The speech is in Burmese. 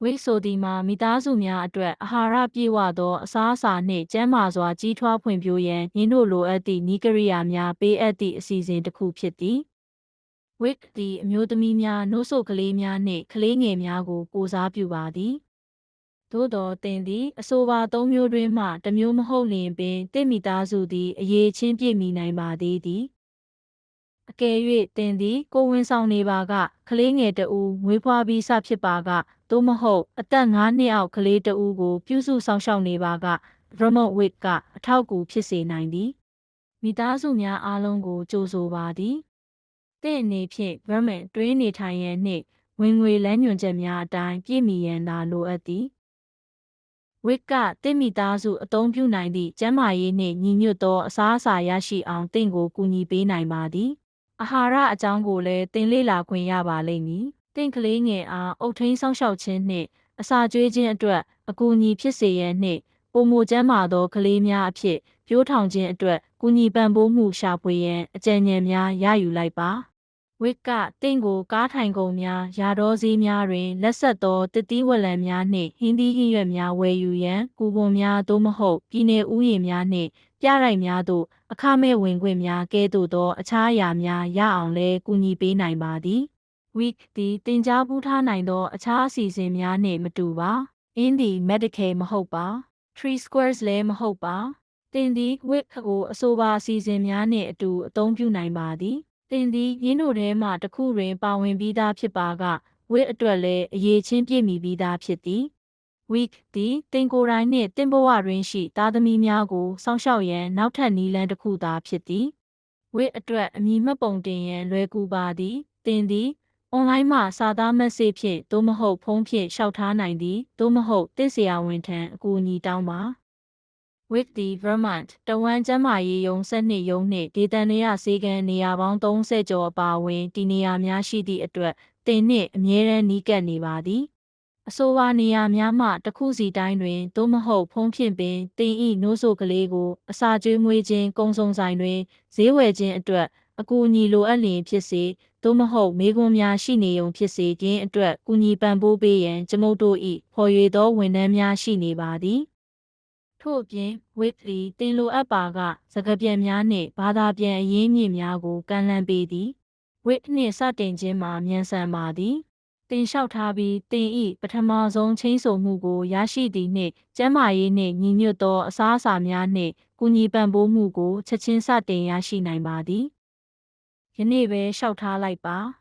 ဝိဆိုဒီမှာမိသားစုများအတွက်အာဟာရပြည့်ဝသောအစားအစာနှင့်ကျန်းမာစွာကြီးထွားဖွံ့ဖြိုးရန်ယင်းတို့လိုအပ်သည့်နည်းကရိယာများပေးအပ်သည့်အစီအစဉ်တစ်ခုဖြစ်သည်ဝစ်သည်အမျိုးသမီးများနို့စို့ကလေးများနှင့်ကလေးငယ်များကိုကိုစားပြုပါသည်သို့သောသင်သည်အဆိုပါ၃မျိုးတွင်မှတစ်မျိုးမဟုတ်လျှင်ပင်သင့်မိသားစုသည်အရေးချင်းပြည့်မီနိုင်ပါသေးသည်အကယ်၍သင်သည်ကိုယ်ဝန်ဆောင်နေပါကကလေးငယ်တစ်ဦးမွေးဖွားပြီးစဖြစ်ပါကသို့မဟုတ်အသက်9နှစ်အောက်ကလေးတစ်ဦးကိုပြုစုစောင့်ရှောက်နေပါက remote wit ကအထောက်အကူဖြစ်စေနိုင်သည်မိသားစုများအားလုံးကိုကြိုဆိုပါသည်သင့်အနေဖြင့် remote တွင်းနေထိုင်ရန်နှင့်ဝင်ငွေလမ်းညွှန်ချက်များအတိုင်းပြည့်မီရန်သာလိုအပ်သည်ဝစ်ကသင့်မိသားစုအသုံးပြုနိုင်သည့်ကျန်းမာရေးနှင့်ညီညွတ်သောအစားအစာရရှိအောင်သင့်ကိုကူညီပေးနိုင်ပါသည်အာဟာရအကြောင်းကိုလည်းသင်လေ့လာခွင့်ရပါလိမ့်မည်။သင်ကလေးငယ်အားအုပ်ထိန်းစောင့်ရှောက်ခြင်းနှင့်အစာကျွေးခြင်းအတွက်အကူအညီဖြစ်စေရန်နှင့်ပိုမိုကျန်းမာသောကလေးများအဖြစ်ပြိုးထောင်ခြင်းအတွက်ကူညီပံ့ပိုးမှုရှာဖွေရန်အကြံဉာဏ်များရယူလိုက်ပါ။ဝစ်ကသင်ကိုကားထိုင်ကုန်များယာတော်ဈေးများတွင်လက်ဆက်သောတစ်သီးဝလံများနှင့်ဟင်းသီးဟင်းရွက်များဝယ်ယူရန်ကူပွန်များသို့မဟုတ်ပြည်내ဥယျာဉ်များနှင့်ပြတိုက်များသို့အခမဲ့ဝင်ခွင့်များကဲ့သို့သောအခြားအရာများရအောင်လည်းကူညီပေးနိုင်ပါသည်။ Week သည်တင်ကြားပူးထားနိုင်သောအခြားအစီအစဉ်များနှင့်မတူပါ။ In သည် Medicaid မဟုတ်ပါ။ Three Squares လည်းမဟုတ်ပါ။သင်သည် Week ကိုအဆိုပါအစီအစဉ်များနှင့်အတူအသုံးပြုနိုင်ပါသည်။သင်သည်ယင်းတို့ထဲမှတစ်ခုတွင်ပါဝင်ပြီးသားဖြစ်ပါက Week အတွက်လည်းအရေးချင်းပြည့်မီပြီးသားဖြစ်သည်။ Week သည်သင်ကိုယ်တိုင်နှင့်သင့်ဘဝတွင်ရှိသားသမီးများကိုစောင့်ရှောက်ရန်နောက်ထပ်နည်းလမ်းတစ်ခုသာဖြစ်သည်။ Week အတွက်အမည်မှတ်ပုံတင်ရန်လွယ်ကူပါသည်။သင်သည်အွန်လိုင်းမှစာသားမက်ဆေ့ဖြင့်သို့မဟုတ်ဖုန်းဖြင့်လျှောက်ထားနိုင်သည်သို့မဟုတ်သင့်ဆရာဝန်ထံအကူအညီတောင်းပါ။ Week သည် Vermont တဝမ်းကျန်းမာရေးရုံး12ရုံးနှင့်ဒေသန္တရဆေးခန်းနေရာပေါင်း30ကျော်အပါအဝင်တည်နေရာများရှိသည့်အတွက်သင်နှင့်အမြဲတမ်းနီးကပ်နေပါသည်။အဆိုပါနေရာများမှတစ်ခုစီတိုင်းတွင်သို့မဟုတ်ဖုန်းဖြင့်ပင်သင်၏နို့စို့ကလေးကိုအစာကျွေးမွေးခြင်းကုန်စုံဆိုင်တွင်ဈေးဝယ်ခြင်းအတွက်အကူအညီလိုအပ်လျင်ဖြစ်စေသို့မဟုတ်မေးခွန်းများရှိနေုံဖြစ်စေခြင်းအတွက်ကူညီပံ့ပိုးပေးရန်ကျွန်ုပ်တို့၏ဖော်ရွေသောဝန်ထမ်းများရှိနေပါသည်။ထို့အပြင် Wit သည်တင်လိုအပ်ပါကစကားပြန်များနှင့်ဘာသာပြန်အရင်းမြစ်များကိုကမ်းလှမ်းပေးသည်။ Wit နှင့်စတင်ခြင်းမှာမြန်ဆန်ပါသည်။သင်လျှောက်ထားပြီးသင်၏ပထမဆုံးချိန်းဆိုမှုကိုရရှိသည်နှင့်ကျန်းမာရေးနှင့်ညီညွတ်သောအစားအစာများနှင့်ကူညီပံ့ပိုးမှုကိုချက်ချင်းစတင်ရရှိနိုင်ပါသည်။ယနေ့ပဲလျှောက်ထားလိုက်ပါ။